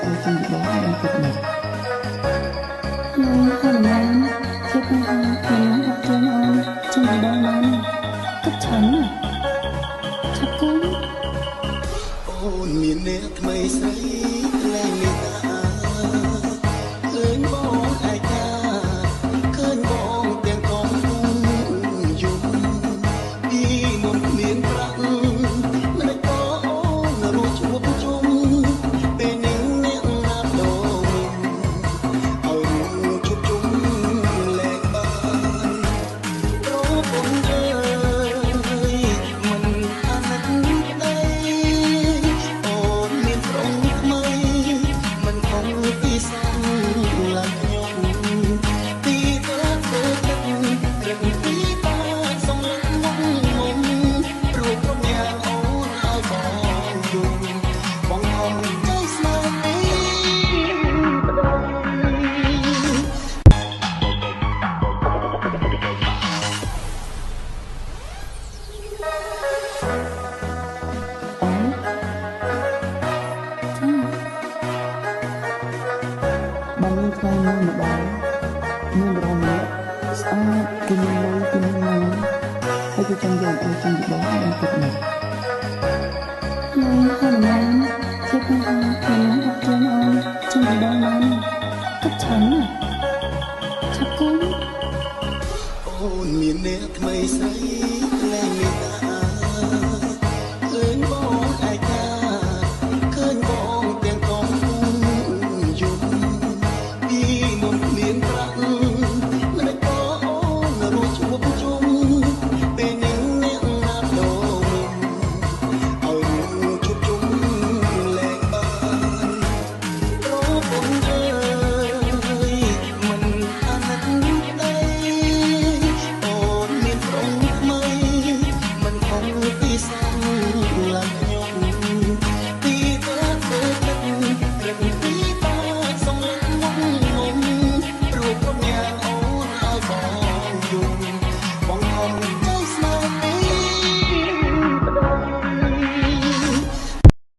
អូជំបបងបានគិតមកខ្ញុំហៅបានគិតថាខ្ញុំអត់ជឿអូនជំបបងបានគិតច្រើនណាស់ឆាប់ទៅអូនមានអ្នកថ្មីស្រីលែងមេត្តាឃើញបងឯកាឃើញបងទាំងកងយំពីមុនមានប្រាក់មិនក៏អូនរួចជួបជុំពេលនេះអ្នកណាប់ដូងឲ្យជួបជុំលែងបានព្រោះបងអើយមិនអាណិតក្ដីអូនមានប្រុងថ្មីមិនខំពីសាំឡាក់ខ្ញុំទីប្រាក់ទៅទឹករឹកពីតាសំឡេងមុំមុំព្រោះខ្ញុំយ៉ាងអូនឲ្យបងយល់បងអមใจស្នេហ៍ទីប្តី អូបានមានថ្ងៃមួយម្ដងមានបរិមាណស្អាតគឺមានលុយគឺមានម៉ានហើយគឺចង់យកអូជំបបងបានគិតមកខ្ញុំហៅបាន